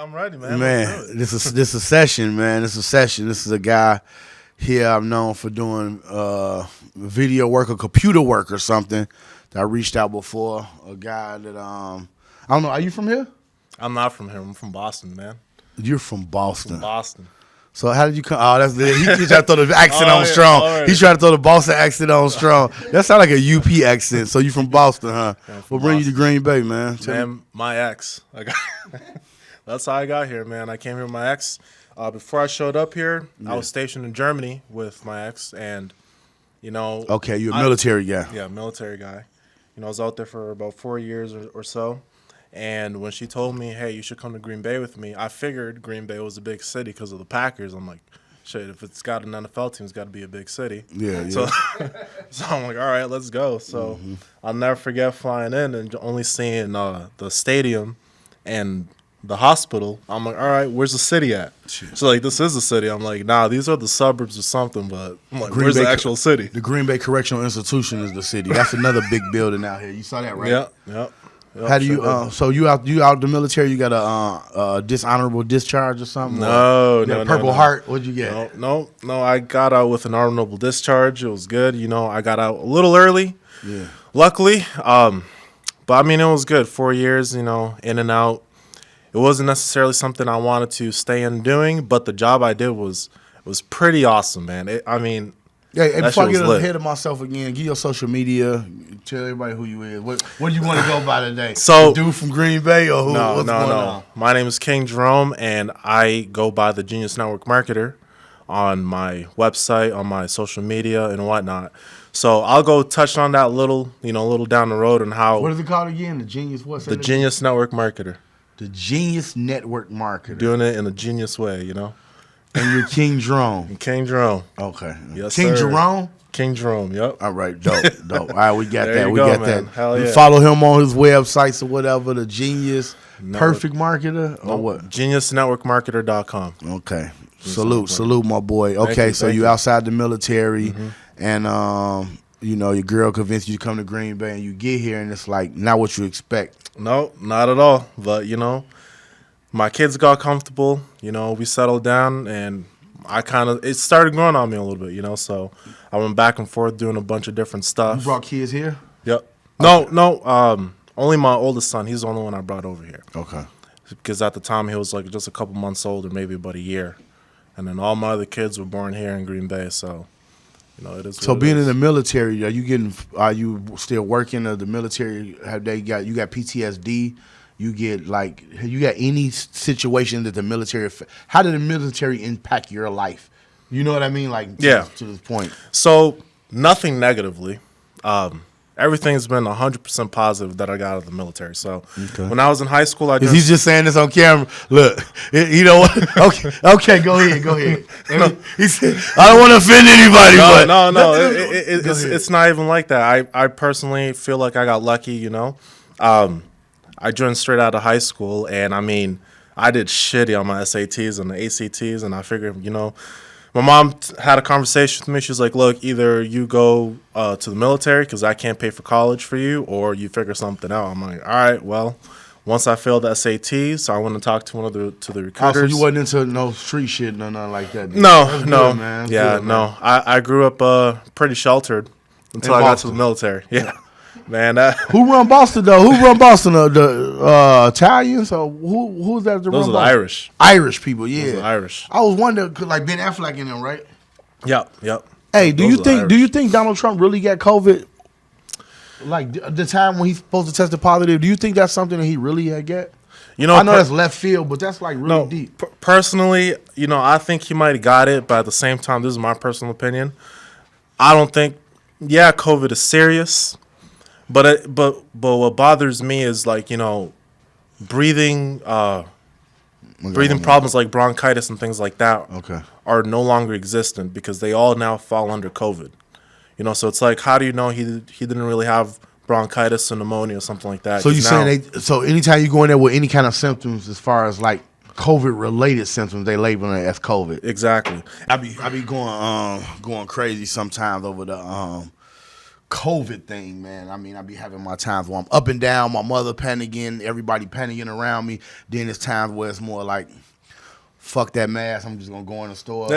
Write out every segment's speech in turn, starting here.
I'm ready, man. Man, this is a session, man. This is a session. This is a guy here I've known for doing video work or computer work or something that I reached out before. A guy that I don't know. Are you from here? I'm not from here. I'm from Boston, man. You're from Boston. From Boston. So how did you come? Oh, that's he tried to throw the accent on yeah, strong. right. He tried to throw the Boston accent on strong. That sounds like a UP accent. So you from Boston, huh? Yeah, What bring you to Green Bay, man? Man, my ex. That's how I got here, man. I came here with my ex. Before I showed up here, I was stationed in Germany with my ex, and Okay, you're a military guy. Yeah, military guy. I was out there for about 4 years or so. And when she told me, hey, you should come to Green Bay with me, I figured Green Bay was a big city because of the Packers. I'm like, shit, if it's got an NFL team, it's got to be a big city. Yeah. So I'm like, all right, let's go. So I'll never forget flying in and only seeing the stadium and the hospital. I'm like, all right, where's the city at? So, like, this is the city. I'm like, nah, these are the suburbs or something, but I'm like, where's the actual city? The Green Bay Correctional Institution is the city. That's another big building out here. You saw that, right? Yep. How do you? So you out the military? You got a dishonorable discharge or something? No, Purple Heart. What'd you get? No. I got out with an honorable discharge. It was good. I got out a little early. Yeah. Luckily, but I mean, it was good. 4 years, in and out. It wasn't necessarily something I wanted to stay in doing, but the job I did was pretty awesome, man. Hey, before I get ahead of myself again, give your social media. Tell everybody who you is. What do you want to go by today? So, the dude from Green Bay or who? What's going on? My name is King Jerome, and I go by the Genius Network Marketer on my website, on my social media, and whatnot. So I'll go touch on that little down the road and how. What is it called again? The Genius what? The Genius Network Marketer. The Genius Network Marketer. Doing it in a genius way, And you're King Jerome. King Jerome. Okay. Yes, King sir. Jerome? King Jerome, yep. All right, dope. All right, we got There that. you We go, got man. that. Hell You yeah. follow him on his websites or whatever, the Genius Perfect Marketer or what? GeniusNetworkMarketer.com. Okay. Salute, my boy. Okay, so you outside the military and your girl convinced you to come to Green Bay and you get here and it's like not what you expect. No, not at all. But, my kids got comfortable, we settled down, and it started growing on me a little bit, so I went back and forth doing a bunch of different stuff. You brought kids here? Yep. No, only my oldest son. He's the only one I brought over here. Okay. Because at the time he was like just a couple months old or maybe about a year. And then all my other kids were born here in Green Bay, so it is. So being in the military, are you still working at the military? You got PTSD? You got any situation that the military, how did the military impact your life? You know what I mean? To this point. So nothing negatively. Everything's been 100% positive that I got out of the military. So when I was in high school, He's just saying this on camera. Look, you know what? Okay, go ahead. He said, I don't want to offend anybody, but no, it's not even like that. I personally feel like I got lucky. I joined straight out of high school, and I did shitty on my SATs and the ACTs, and I figured, my mom had a conversation with me. She was like, look, either you go to the military because I can't pay for college for you, or you figure something out. I'm like, all right, well, once I failed the SATs, so I went and talked to the recruiters. Oh, so you wasn't into no street shit, nothing like that? No. Good, man. Yeah, good, no. I grew up pretty sheltered until I got to the military. Yeah. Man, who run Boston though? Who run Boston? The Italians or who's that? Those are the Irish. Irish people, yeah. Those are Irish. I was wondering, like Ben Affleck in them, right? Yep. Hey, do you think Donald Trump really got COVID? Like the time when he's supposed to test positive, do you think that's something that he really had got? I know that's left field, but that's like really deep. Personally, I think he might have got it, but at the same time, this is my personal opinion. I don't think. Yeah, COVID is serious. But what bothers me is breathing problems like bronchitis and things like that are no longer existent because they all now fall under COVID. So it's like, how do you know he didn't really have bronchitis or pneumonia or something like that? So you saying so anytime you go in there with any kind of symptoms as far as like COVID related symptoms, they label it as COVID. Exactly. I be going crazy sometimes over the COVID thing, man. I mean, I be having my times where I'm up and down, my mother panicking, everybody panicking around me. Then it's times where it's more like, fuck that mask, I'm just gonna go in the store.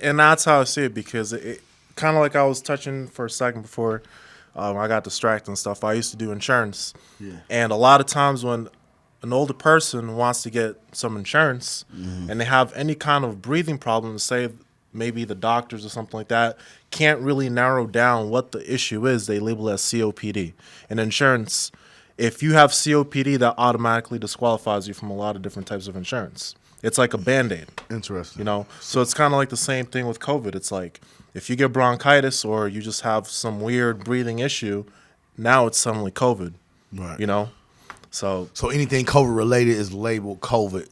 And that's how I see it, because it kind of like I was touching for a second before I got distracted and stuff. I used to do insurance, and a lot of times when an older person wants to get some insurance and they have any kind of breathing problem, say maybe the doctors or something like that can't really narrow down what the issue is, they label it as COPD. And insurance, if you have COPD, that automatically disqualifies you from a lot of different types of insurance. It's like a Band-Aid. Interesting. You know? So it's kind of like the same thing with COVID. It's like if you get bronchitis or you just have some weird breathing issue, now it's suddenly COVID. Right. You know? So anything COVID related is labeled COVID.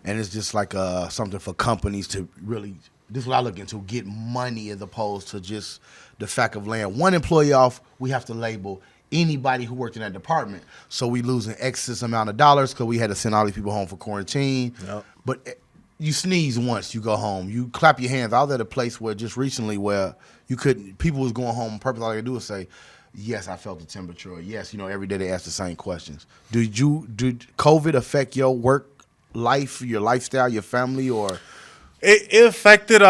And it's just like something for companies to really, this is what I look into, get money as opposed to just the fact of laying one employee off. We have to label anybody who worked in that department. So we losing excess amount of dollars because we had to send all these people home for quarantine. Yep. But you sneeze once, you go home. You clap your hands. I was at a place where just recently where you couldn't, people was going home on purpose. All they could do was say, yes, I felt the temperature. Or, yes, every day they ask the same questions. Did COVID affect your work life, your lifestyle, your family, or? It affected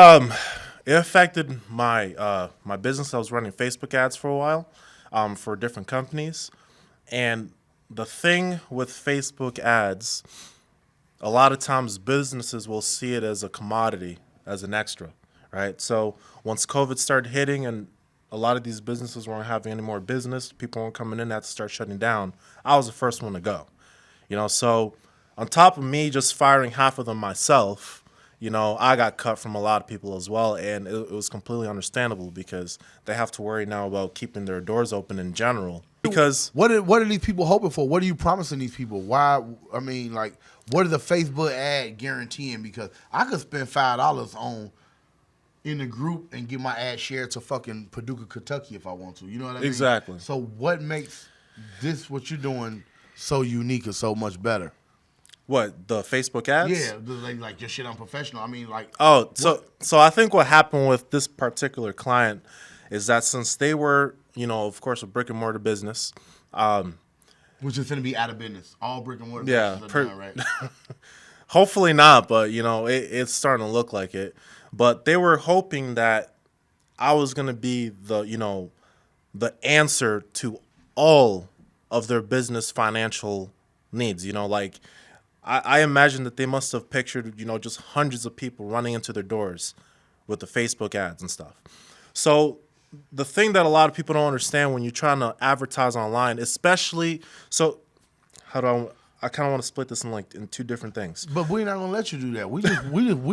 my my business. I was running Facebook ads for a while for different companies, and the thing with Facebook ads, a lot of times businesses will see it as a commodity, as an extra, right? So once COVID started hitting and a lot of these businesses weren't having any more business, people weren't coming in, had to start shutting down, I was the first one to go. So on top of me just firing half of them myself, I got cut from a lot of people as well, and it was completely understandable because they have to worry now about keeping their doors open in general. Because what are these people hoping for? What are you promising these people? Why? I mean, like, what is the Facebook ad guaranteeing? Because I could spend $5 in the group and get my ad shared to fucking Paducah, Kentucky if I want to. You know what I mean? Exactly. So what makes this, what you're doing, so unique or so much better? What, the Facebook ads? Yeah, like your shit unprofessional. I mean, like. Oh, so I think what happened with this particular client is that since they were, of course, a brick and mortar business, which is going to be out of business. All brick and mortar businesses are done, right? Hopefully not, but it's starting to look like it. But they were hoping that I was going to be the answer to all of their business financial needs. Like I imagine that they must have pictured, just hundreds of people running into their doors with the Facebook ads and stuff. So the thing that a lot of people don't understand when you're trying to advertise online, especially, I kind of want to split this in two different things. But we're not gonna let you do that. We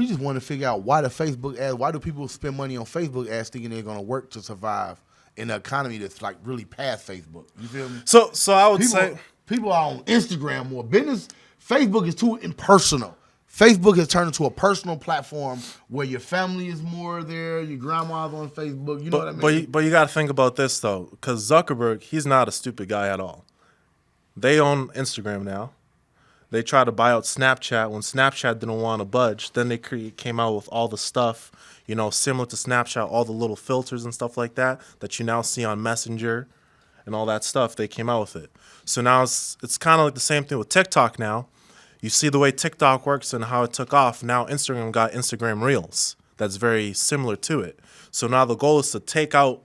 just want to figure out why the Facebook ads. Why do people spend money on Facebook ads thinking they're gonna work to survive in an economy that's like really past Facebook? You feel me? So I would say people are on Instagram more. Business Facebook is too impersonal. Facebook has turned into a personal platform where your family is more there. Your grandma's on Facebook. You know what I mean? But you got to think about this though, because Zuckerberg, he's not a stupid guy at all. They own Instagram now. They tried to buy out Snapchat when Snapchat didn't want to budge. Then they came out with all the stuff, similar to Snapchat, all the little filters and stuff like that you now see on Messenger and all that stuff. They came out with it. So now it's kind of like the same thing with TikTok now. You see the way TikTok works and how it took off. Now Instagram got Instagram Reels. That's very similar to it. So now the goal is to take out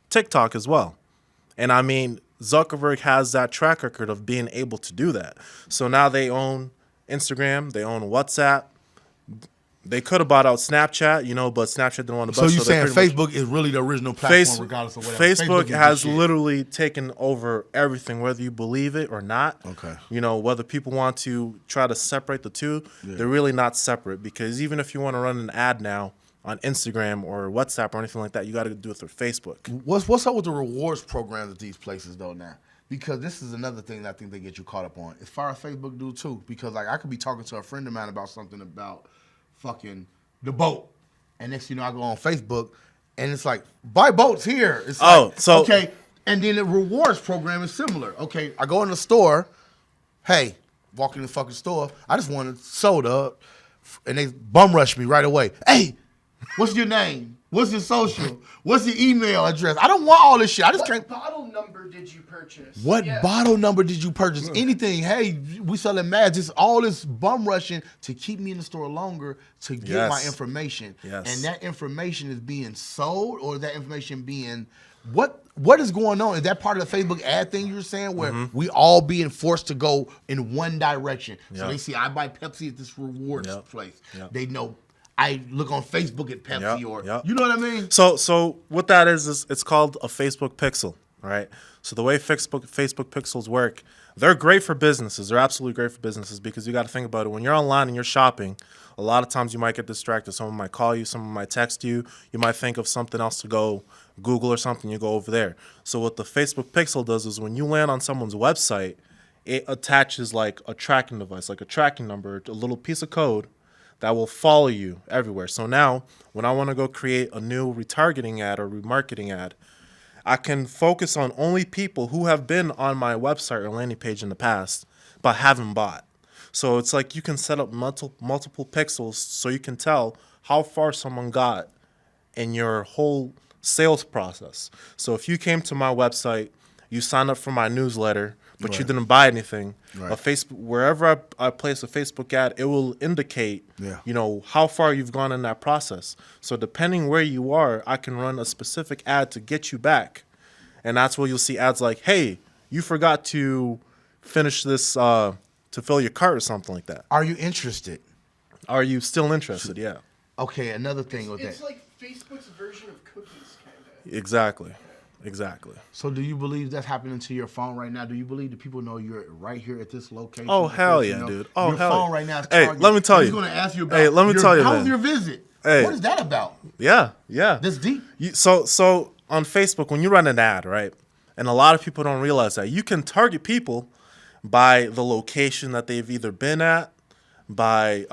TikTok as well. And I mean, Zuckerberg has that track record of being able to do that. So now they own Instagram, they own WhatsApp. They could have bought out Snapchat, but Snapchat didn't want to budge. So you're saying Facebook is really the original platform regardless of whatever? Facebook has literally taken over everything, whether you believe it or not. Okay. Whether people want to try to separate the two, they're really not separate, because even if you want to run an ad now on Instagram or WhatsApp or anything like that, you got to do it through Facebook. What's up with the rewards programs at these places though now? Because this is another thing that I think they get you caught up on. As far as Facebook do too, because like I could be talking to a friend of mine about something about fucking the boat, and next I go on Facebook and it's like, buy boats here. It's okay, and then the rewards program is similar. Okay, I go in the store, hey, walk in the fucking store, I just wanted soda, and they bum rush me right away. Hey, What's your name? What's your social? What's your email address? I don't want all this shit. I just can't. What bottle number did you purchase? What bottle number did you purchase? Anything. Hey, we selling mad. Just all this bum rushing to keep me in the store longer to get my information. Yes. And that information is being sold, or is that information being what is going on? Is that part of the Facebook ad thing you were saying, where we all being forced to go in one direction? So they see I buy Pepsi at this rewards place. They know I look on Facebook at Pepsi, you know what I mean? So what that is it's called a Facebook pixel, right? So the way Facebook pixels work, they're great for businesses. They're absolutely great for businesses because you got to think about it. When you're online and you're shopping, a lot of times you might get distracted. Someone might call you, someone might text you. You might think of something else to go Google or something. You go over there. So what the Facebook pixel does is when you land on someone's website, it attaches like a tracking device, like a tracking number, a little piece of code that will follow you everywhere. So now when I want to go create a new retargeting ad or remarketing ad, I can focus on only people who have been on my website or landing page in the past but haven't bought. So it's like you can set up multiple pixels so you can tell how far someone got in your whole sales process. So if you came to my website, you signed up for my newsletter, but you didn't buy anything, a Facebook, wherever I place a Facebook ad, it will indicate, you know, how far you've gone in that process. So depending where you are, I can run a specific ad to get you back. And that's where you'll see ads like, hey, you forgot to finish this, to fill your cart or something like that. Are you interested? Are you still interested? Yeah. Okay, another thing with It's that. like Facebook's version of cookies, kind of. Exactly. So do you believe that's happening to your phone right now? Do you believe that people know you're right here at this location? Oh, hell yeah, dude. Oh, your hell phone yeah. right now is Hey, targeted. let me tell you. He's going to ask you about Hey, let me tell you, how man. was your visit? Hey. What is that about? Yeah. That's deep. So on Facebook, when you run an ad, right, and a lot of people don't realize that, you can target people by the location that they've either been at, by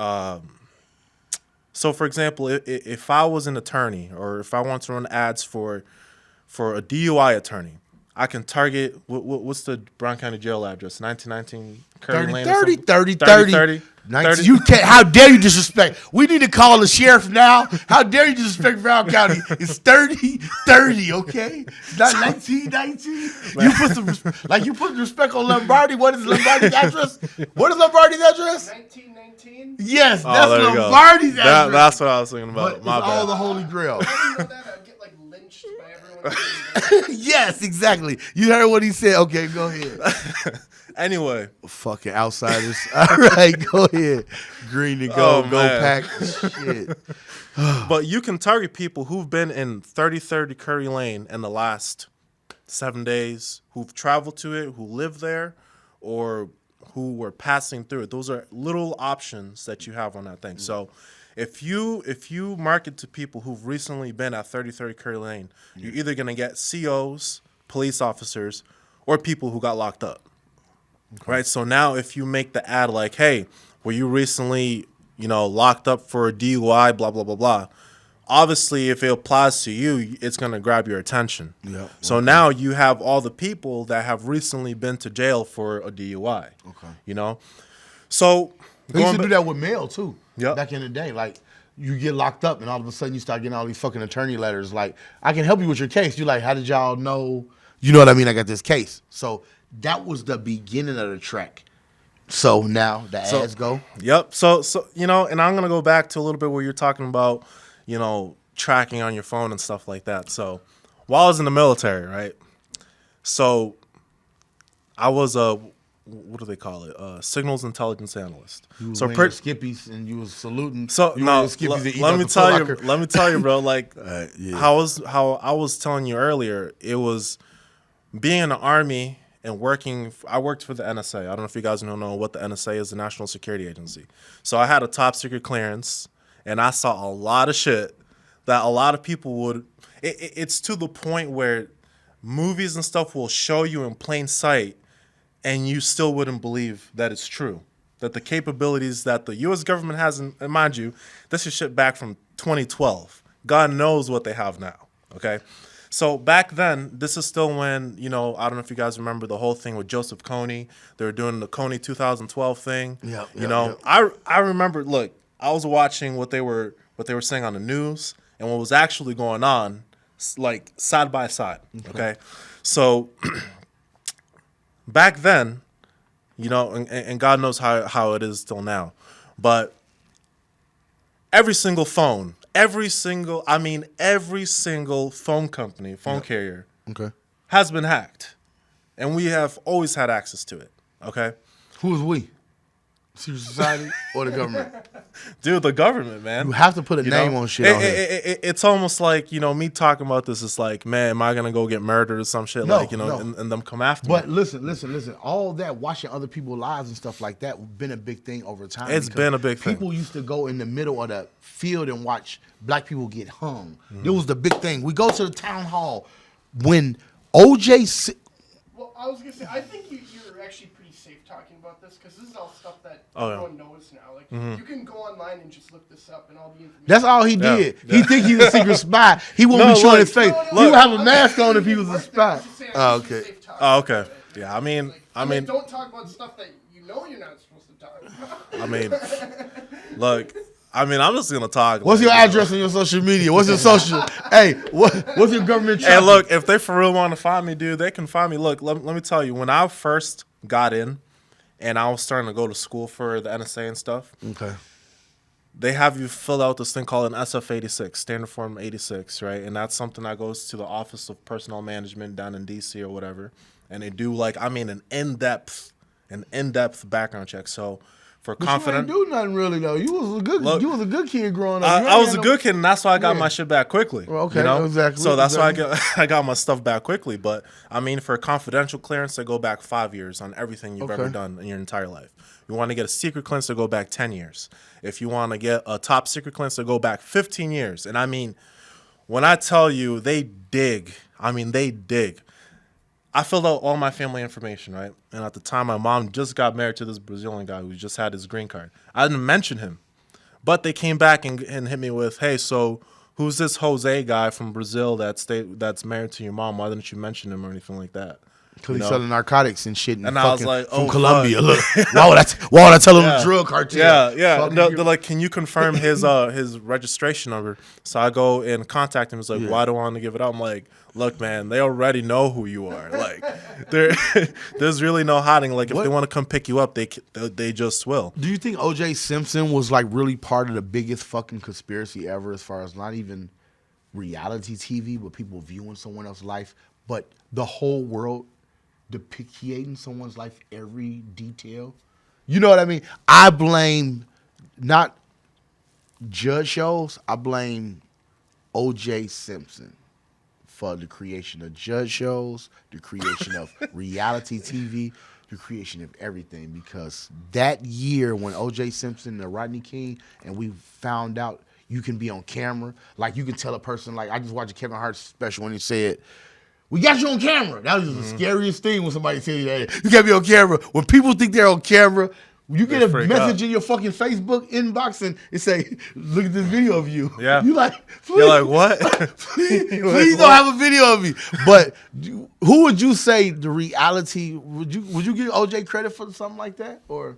so for example, if I was an attorney or if I want to run ads for a DUI attorney, I can target what's the Brown County Jail address? 1919 Curry Lane. 30. You can't. How dare you disrespect? We need to call the sheriff now. How dare you disrespect Brown County? It's 30, okay? It's not 1919. You put respect on Lombardi. What is Lombardi's address? What is Lombardi's address? 1919? Yes, Oh, that's there you go. Lombardi's address. That's what I was thinking about. But My it's all the bad. Holy Grail. If I didn't know that, I'd get like lynched by everyone. Yes, exactly. You heard what he said. Okay, go ahead. Anyway, Fucking outsiders. All right, go ahead. Green and gold, go man. pack. Shit. but you can target people who've been in 3030 Curry Lane in the last 7 days, who've traveled to it, who live there, or who were passing through it. Those are little options that you have on that thing. So if you market to people who've recently been at 3030 Curry Lane, you're either going to get COs, police officers, or people who got locked up. Okay. Right? So now if you make the ad like, hey, were you recently, locked up for a DUI, blah, blah, blah, blah. Obviously, if it applies to you, it's going to grab your attention. Yeah. So now you have all the people that have recently been to jail for a DUI. Okay. So They used to do that with mail too. Yep. Back in the day, like you get locked up, and all of a sudden you start getting all these fucking attorney letters. Like, I can help you with your case. You like, how did y'all know? You know what I mean? I got this case. So that was the beginning of the track. So now the ads go. Yep. So and I'm gonna go back to a little bit where you're talking about, tracking on your phone and stuff like that. So while I was in the military, right? So I was what do they call it? Signals intelligence analyst. You so wearing Skippies and you was saluting. So you no, Skippies to eat let out me the tell you, Foot Locker. let me tell you, bro. Like Yeah. how I was telling you earlier, it was being in the Army and working. I worked for the NSA. I don't know if you guys don't know what the NSA is, the National Security Agency. So I had a top secret clearance, and I saw a lot of shit that a lot of people would. It's to the point where movies and stuff will show you in plain sight, and you still wouldn't believe that it's true. That the capabilities that the U.S. government has, and mind you, this is shit back from 2012. God knows what they have now, okay? So back then, this is still when, I don't know if you guys remember the whole thing with Joseph Kony. They were doing the Kony 2012 thing. Yeah. I remember, look, I was watching what they were saying on the news, and what was actually going on, like side by side. Okay, so back then, and God knows how it is till now, but every single phone, every single phone company, phone carrier Okay. has been hacked. And we have always had access to it. Okay? Who is we? Secret society or the government? Dude, the government, man. You have to put a name on shit on here. It's almost like, me talking about this is like, man, am I going to go get murdered or some shit? No, and them come after me. But listen. All that watching other people's lives and stuff like that been a big thing over time. It's been a big thing. People used to go in the middle of the field and watch black people get hung. It was the big thing. We go to the town hall when OJ. Well, I was gonna say, I think you're actually pretty safe talking about this because this is all stuff that yeah. everyone knows now. Like you can go online and just look this up and all the information. That's all he did. Yeah. He think he's a secret spy. He won't be showing his face. No, He would have a mask on if he was a spy. I'm just saying, Oh, I'm just okay. safe talking Oh, about okay. it. Yeah, I mean, don't talk about stuff that you're not supposed to talk about. I mean, look, I'm just going to talk. What's your address on your social media? What's your social? Hey, what's your government? Hey, look, if they for real want to find me, dude, they can find me. Look, let me tell you, when I first got in and I was starting to go to school for the NSA and stuff, Okay. they have you fill out this thing called an SF-86, Standard Form 86, right? And that's something that goes to the Office of Personnel Management down in D.C. or whatever. And they do, an in-depth background check. So for confident... You ain't do nothing really, though. You was a good kid growing up. I was a good kid, and that's why I got my shit back quickly. Well, okay, exactly. So that's why I got my stuff back quickly. But, for confidential clearance, they go back 5 years on everything you've ever done in your entire life. You want to get a secret clearance, to go back 10 years. If you want to get a top secret clearance, to go back 15 years. And, when I tell you they dig, they dig. I filled out all my family information, right? And at the time, my mom just got married to this Brazilian guy who just had his green card. I didn't mention him. But they came back and hit me with, hey, so who's this Jose guy from Brazil that's married to your mom? Why didn't you mention him or anything like that? Because he's selling narcotics and shit and I was like, from Colombia. Look, why would I tell him the drug cartel? Yeah. No, they're like, can you confirm his registration number? So I go and contact him. He's like, why do I want to give it out? I'm like, look, man, they already know who you are. Like, there's really no hiding. Like, if they want to come pick you up, they just will. Do you think O.J. Simpson was like really part of the biggest fucking conspiracy ever, as far as not even reality TV, but people viewing someone else's life, but the whole world depicting someone's life, every detail? You know what I mean? I blame not judge shows. I blame O.J. Simpson for the creation of judge shows, the creation of reality TV, the creation of everything. Because that year when O.J. Simpson and Rodney King, and we found out you can be on camera, like you can tell a person, like I just watched a Kevin Hart special when he said, we got you on camera. That was the scariest thing when somebody said that. You got me on camera. When people think they're on camera, you get a message in your fucking Facebook inbox and it say, look at this video of you. Yeah. You like, please, you're like, what? please don't have a video of me. But who would you say the reality, would you give OJ credit for something like that? Or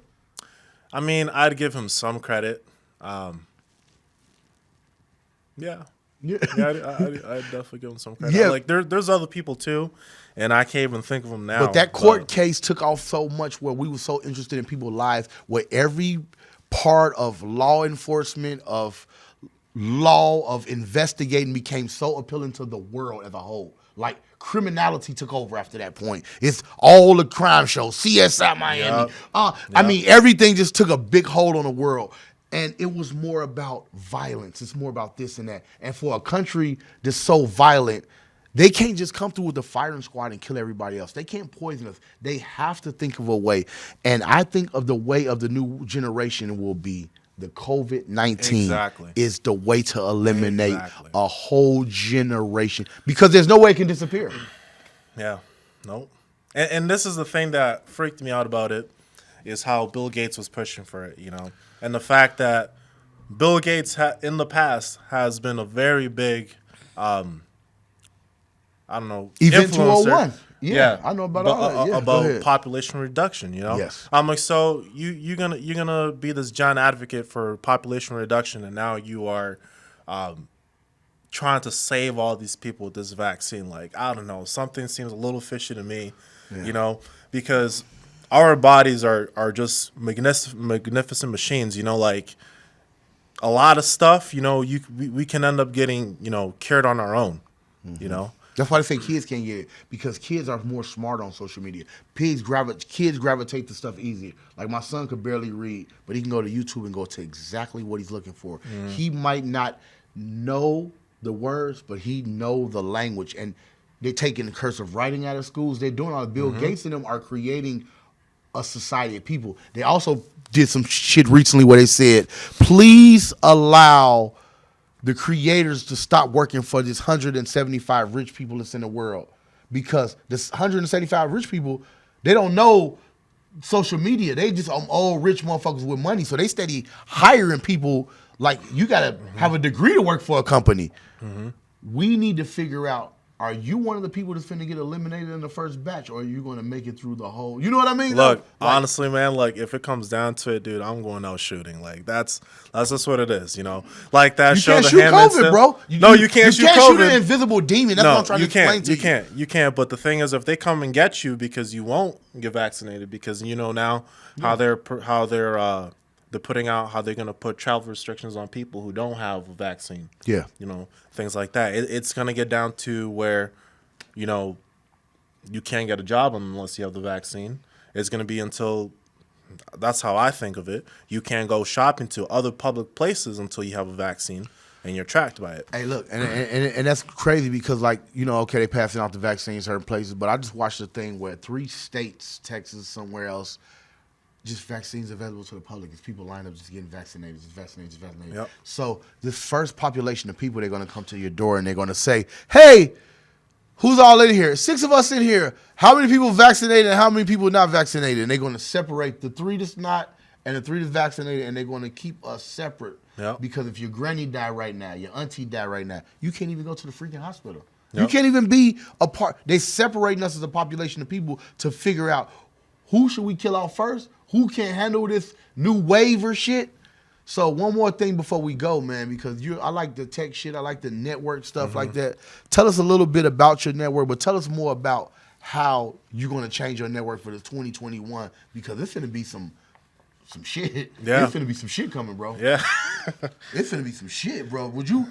I'd give him some credit. Yeah. I'd definitely give him some credit. Yeah. Like there's other people too, and I can't even think of them now. But that court case took off so much where we were so interested in people's lives, where every part of law enforcement, of law, of investigating became so appealing to the world as a whole. Like criminality took over after that point. It's all the crime shows, CSI Miami. Yep. Everything just took a big hold on the world. And it was more about violence. It's more about this and that. And for a country that's so violent, they can't just come through with the firing squad and kill everybody else. They can't poison us. They have to think of a way. And I think of the way of the new generation will be the COVID-19 is the way to eliminate a whole generation. Because there's no way it can disappear. Yeah. Nope. And this is the thing that freaked me out about it, is how Bill Gates was pushing for it, And the fact that Bill Gates in the past has been a very big, Event influencer. 201. Yeah, I know about all that. About population reduction, Yes. I'm like, so you're gonna be this giant advocate for population reduction, and now you are trying to save all these people with this vaccine. Like, I don't know, something seems a little fishy to me, you know, because our bodies are just magnificent machines, you know, like a lot of stuff, you know, we can end up getting, you know, cured on our own, you know. That's why they say kids can't get it, because kids are more smart on social media. Kids gravitate to stuff easier. Like my son could barely read, but he can go to YouTube and go to exactly what he's looking for. He might not know the words, but he know the language. And they're taking the cursive writing out of schools. They're doing all. Bill Gates and them are creating a society of people. They also did some shit recently where they said, please allow the creators to stop working for this 175 rich people that's in the world, because this 175 rich people, they don't know social media. They just all rich motherfuckers with money, so they steady hiring people. Like, you gotta have a degree to work for a company. We need to figure out, are you one of the people that's finna get eliminated in the first batch, or are you gonna make it through the whole? You know what I mean? Look, like, honestly, man, like if it comes down to it, dude, I'm going out shooting. Like that's just what it is, you know. Like that you show, can't the shoot Handmaid's COVID, Tale. bro. No, you can't shoot shoot COVID. an invisible demon. That's what I'm trying to explain to you. You can't. But the thing is, if they come and get you because you won't get vaccinated, because you know now how they're putting out how they're gonna put travel restrictions on people who don't have a vaccine. Yeah. You know, things like that. It's gonna get down to where, you know, you can't get a job unless you have the vaccine. It's going to be until, that's how I think of it, you can't go shopping to other public places until you have a vaccine and you're tracked by it. Hey, look, and that's crazy because, like, you know, okay, they passing out the vaccine in certain places, but I just watched a thing where 3 states, Texas, somewhere else, just vaccines available to the public. It's people lined up just getting vaccinated, just vaccinated, just vaccinated. Yep. So this first population of people, they're going to come to your door and they're going to say, hey, who's all in here? 6 of us in here. How many people vaccinated and how many people not vaccinated? And they're going to separate the 3 that's not and the 3 that's vaccinated, and they're going to keep us separate. Yep. Because if your granny died right now, your auntie died right now, you can't even go to the freaking hospital. Yep. You can't even be a part. They're separating us as a population of people to figure out who should we kill out first, who can't handle this new wave or shit. So one more thing before we go, man, because I like the tech shit. I like the network stuff like that. Tell us a little bit about your network, but tell us more about how you're going to change your network for the 2021, because it's going to be some shit. Yeah. It's going to be some shit coming, bro. Yeah. It's going to be some shit, bro. Would you,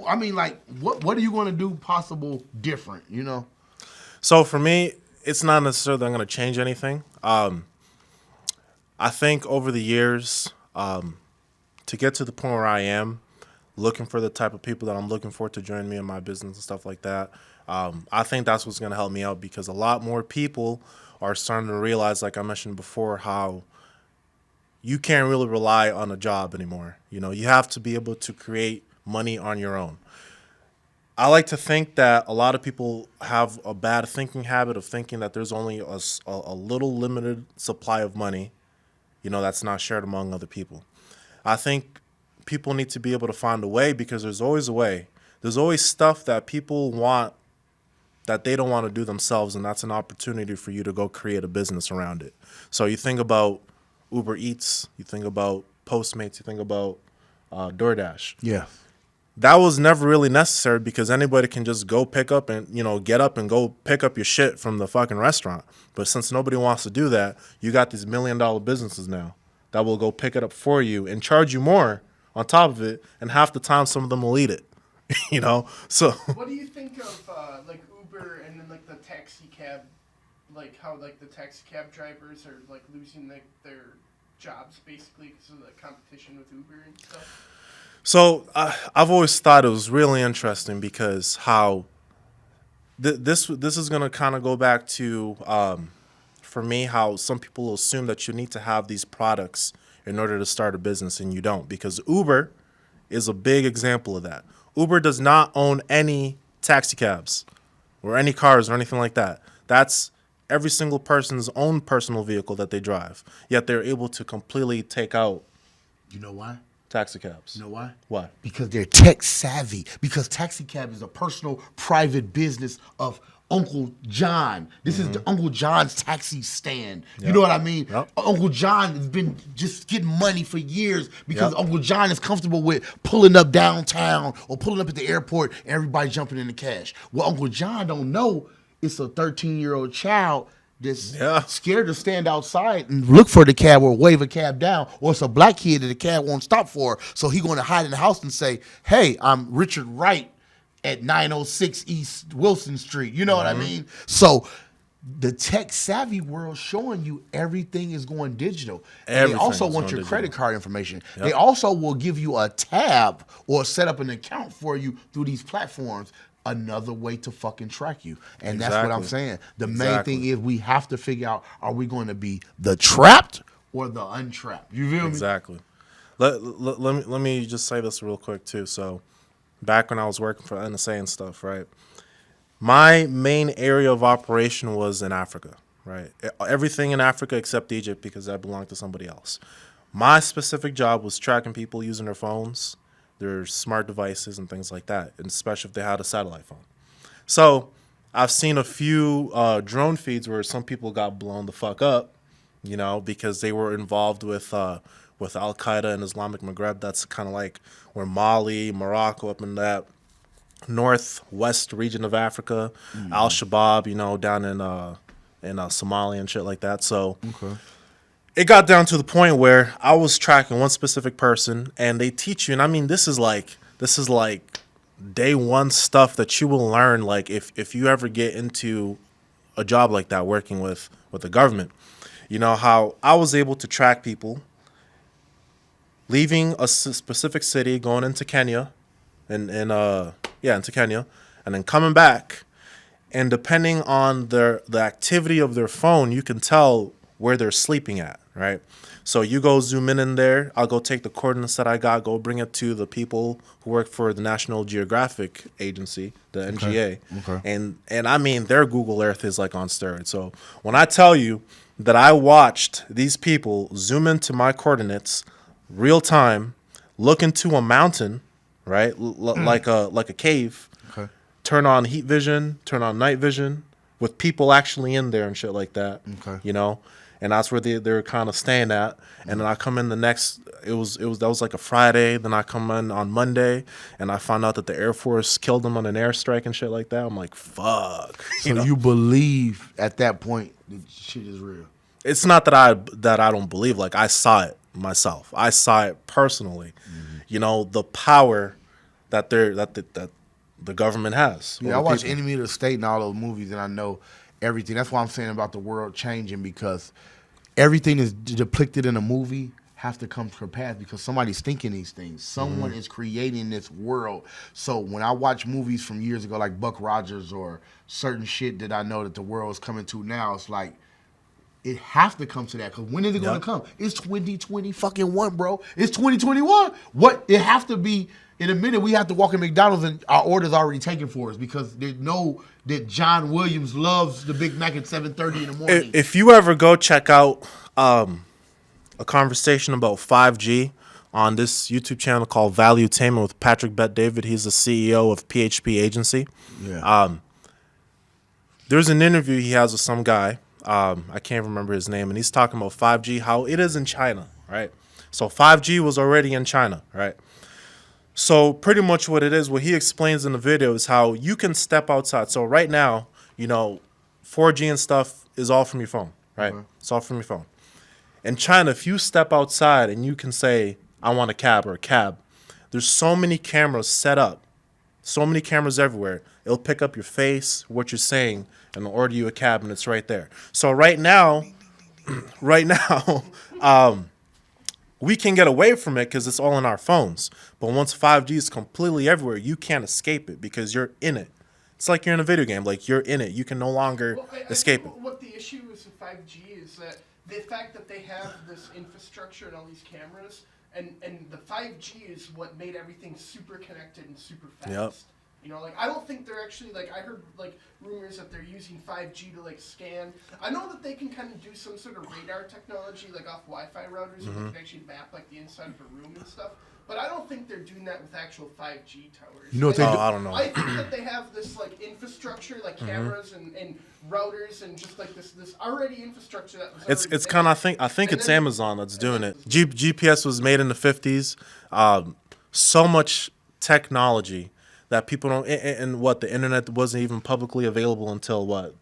I mean, like, what are you going to do possible different, you know? So for me, it's not necessarily that I'm going to change anything. I think over the years, to get to the point where I am, looking for the type of people that I'm looking for to join me in my business and stuff like that, I think that's what's going to help me out, because a lot more people are starting to realize, like I mentioned before, how you can't really rely on a job anymore. You know, you have to be able to create money on your own. I like to think that a lot of people have a bad thinking habit of thinking that there's only a little limited supply of money, you know, that's not shared among other people. I think people need to be able to find a way, because there's always a way. There's always stuff that people want that they don't want to do themselves, and that's an opportunity for you to go create a business around it. So you think about Uber Eats, you think about Postmates, you think about DoorDash. Yeah. That was never really necessary, because anybody can just go pick up and, you know, get up and go pick up your shit from the fucking restaurant. But since nobody wants to do that, you got these $1 million businesses now that will go pick it up for you and charge you more on top of it, and half the time some of them will eat it. You know? So what do you think of like Uber and then like the taxi cab, like how like the taxi cab drivers are like losing their jobs basically because of the competition with Uber and stuff? So I've always thought it was really interesting, because how this is going to kind of go back to, for me, how some people assume that you need to have these products in order to start a business, and you don't, because Uber is a big example of that. Uber does not own any taxi cabs or any cars or anything like that. That's every single person's own personal vehicle that they drive, yet they're able to completely take out You know why? taxi cabs. You know why? Why? Because they're tech savvy. Because taxi cab is a personal, private business of Uncle John. This is Uncle John's taxi stand. You Yep. know what I mean? Yep. Uncle John has been just getting money for years because Yep. Uncle John is comfortable with pulling up downtown or pulling up at the airport and everybody jumping in the cash. What Uncle John don't know, it's a 13-year-old child that's Yeah. scared to stand outside and look for the cab or wave a cab down, or it's a black kid that the cab won't stop for. So he going to hide in the house and say, "Hey, I'm Richard Wright at 906 East Wilson Street." You know what I mean? So the tech savvy world showing you everything is going digital. And they Everything also is want going your digital. credit card information. They also will give you a tab or set up an account for you through these platforms. Another way to fucking track you. And that's what I'm Exactly. saying. The main Exactly. thing is we have to figure out, are we going to be the trapped or the untrapped? You feel me? Exactly. Let me just say this real quick too. So, back when I was working for NSA and stuff, right? My main area of operation was in Africa, right? Everything in Africa except Egypt because that belonged to somebody else. My specific job was tracking people using their phones, their smart devices, and things like that, and especially if they had a satellite phone. So I've seen a few drone feeds where some people got blown the fuck up, you know, because they were involved with Al Qaeda and Islamic Maghreb. That's kind of like where Mali, Morocco, up in that northwest region of Africa, Al Shabaab, you know, down in Somalia and shit like that. So it got down to the point where I was tracking one specific person, and they teach you, and I mean, this is like day one stuff that you will learn. Like if you ever get into a job like that, working with the government, you know how I was able to track people leaving a specific city, going into Kenya, into Kenya, and then coming back. And depending on the activity of their phone, you can tell where they're sleeping at, right? So you go zoom in there. I'll go take the coordinates that I got, go bring it to the people who work for the National Geographic Agency, the NGA. Okay. And I mean, their Google Earth is like on steroids. So when I tell you that I watched these people zoom into my coordinates real time, look into a mountain, right? Like a cave, Okay. turn on heat vision, turn on night vision with people actually in there and shit like that. Okay. You know? And that's where they're kind of staying at. And then I come in the next that was like a Friday, then I come in on Monday and I found out that the Air Force killed them on an airstrike and shit like that. I'm like, fuck. So you believe at that point that shit is real? It's not that I don't believe, like I saw it myself. I saw it personally. You know, the power that the government has. Yeah, I over watch people. Enemy of the State and all those movies, and I know everything. That's why I'm saying about the world changing, because everything is depicted in a movie has to come to pass because somebody's thinking these things. Someone is creating this world. So when I watch movies from years ago, like Buck Rogers or certain shit that I know that the world is coming to now, it's like it has to come to that. Because when is it going to come? It's 2020 fucking one, bro. It's 2021. What? It have to be. In a minute, we have to walk in McDonald's and our order's already taken for us because they know that John Williams loves the Big Mac at 7:30 in the morning. If you ever go check out a conversation about 5G on this YouTube channel called Valuetainment with Patrick Bet-David, he's the CEO of PHP Agency. Yeah. There's an interview he has with some guy. I can't remember his name, and he's talking about 5G, how it is in China, right? So 5G was already in China, right? So pretty much what it is, what he explains in the video is how you can step outside. So right now, you know, 4G and stuff is all from your phone, right? It's all from your phone. In China, if you step outside and you can say, I want a cab or a cab, there's so many cameras set up, so many cameras everywhere. It'll pick up your face, what you're saying, and it'll order you a cab, and it's right there. So right now, we can get away from it because it's all in our phones. But once 5G is completely everywhere, you can't escape it because you're in it. It's like you're in a video game. Like, you're in it. You can no longer escape it. What the issue is with 5G is that the fact that they have this infrastructure and all these cameras, and the 5G is what made everything super connected and super fast. You know, like I don't think they're actually like I heard like rumors that they're using 5G to like scan. I know that they can kind of do some sort of radar technology like off Wi-Fi routers and they can actually map like the inside of a room and stuff. But I don't think they're doing that with actual 5G towers. You know what they do? I don't know. I think that they have this like infrastructure, like cameras and routers and just like this already infrastructure that was. It's kind of I think it's Amazon that's doing it. GPS was made in the 50s. So much technology that people don't. And what, the internet wasn't even publicly available until what,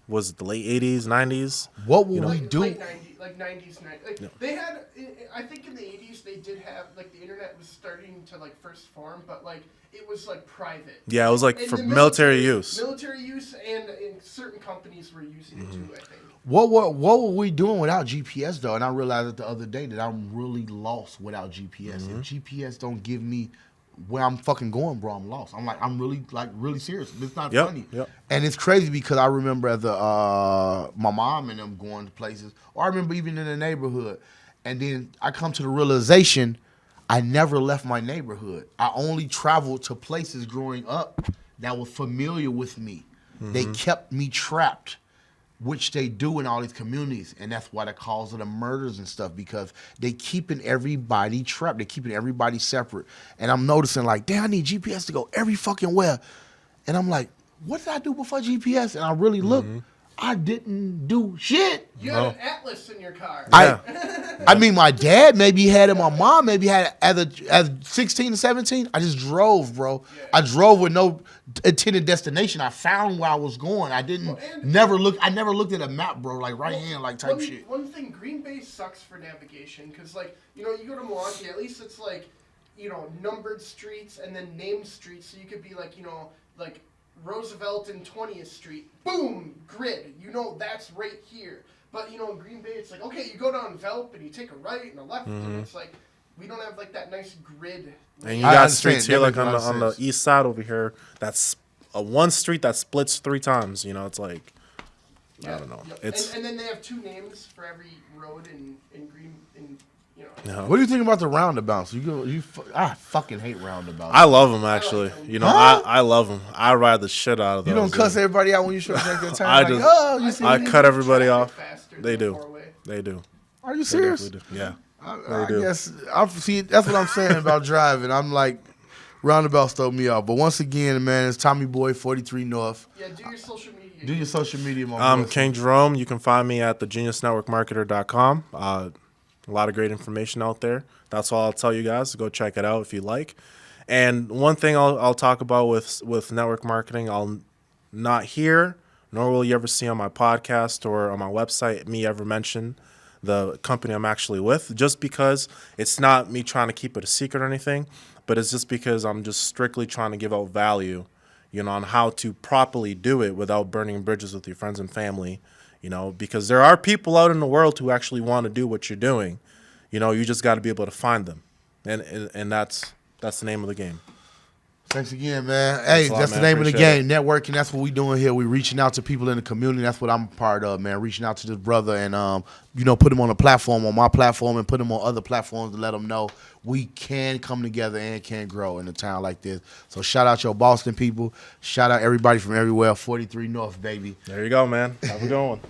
was it the late 80s, 90s? What will we do? Like 90s. They had, I think in the 80s they did have, like the internet was starting to like first form, but like it was like private. Yeah, it was like for military use. Military use, and certain companies were using it too, I think. What were we doing without GPS though? And I realized it the other day that I'm really lost without GPS. If GPS don't give me where I'm fucking going, bro, I'm lost. I'm really serious. It's not funny. Yep. And it's crazy because I remember as my mom and them going to places, or I remember even in the neighborhood, and then I come to the realization I never left my neighborhood. I only traveled to places growing up that were familiar with me. They kept me trapped, which they do in all these communities, and that's why they cause of the murders and stuff, because they keeping everybody trapped. They keeping everybody separate. And I'm noticing like, damn, I need GPS to go every fucking where. And I'm like, what did I do before GPS? And I really look, I didn't do shit. You had an Atlas in your car. I mean, my dad maybe had it. My mom maybe had it as 16 and 17. I just drove, bro. Yeah. I drove with no intended destination. I found where I was going. I didn't never look at a map, bro. Like right hand, like type shit. One thing, Green Bay sucks for navigation because, like, you know, you go to Milwaukee. At least it's like, you know, numbered streets and then named streets. So you could be like, you know, like Roosevelt and 20th Street. Boom, grid. You know that's right here. But, you know, in Green Bay, it's like, okay, you go down Velp and you take a right and a left, and it's like, we don't have, like, that nice grid. And you got streets here, like, on the east side over here, that's a one street that splits 3 times, you know, it's like, I don't know. It's and then they have 2 names for every road in Green, you know. What do you think about the roundabouts? I fucking hate roundabouts. I love them, actually. Like them. You know, I love them. I ride the shit out of them. You don't cuss everybody out when you should take their time. I cut everybody off. They do. They do. Are you serious? Do. Yeah. I guess see. That's what I'm saying about driving. I'm like, roundabouts throw me off. But once again, man, it's Tommy Boy 43 North. Yeah, do your social media. Do your social media, my I'm King Jerome. You can find me at thegeniusnetworkmarketer.com. A lot of great information out there. That's all I'll tell you guys. Go check it out if you like. And one thing I'll talk about with network marketing, I'll not hear, nor will you ever see on my podcast or on my website me ever mention the company I'm actually with, just because it's not me trying to keep it a secret or anything, but it's just because I'm just strictly trying to give out value, you know, on how to properly do it without burning bridges with your friends and family, you know, because there are people out in the world who actually want to do what you're doing. You know, you just got to be able to find them, and that's the name of the game. Thanks again, man. Hey, that's the name of the game. Networking, that's what we doing here. We reaching out to people in the community. That's what I'm a part of, man. Reaching out to this brother and, you know, put him on a platform, on my platform, and put him on other platforms to let them know we can come together and can grow in a town like this. So shout out your Boston people. Shout out everybody from everywhere. 43 North, baby. There you go, man. Have a good one.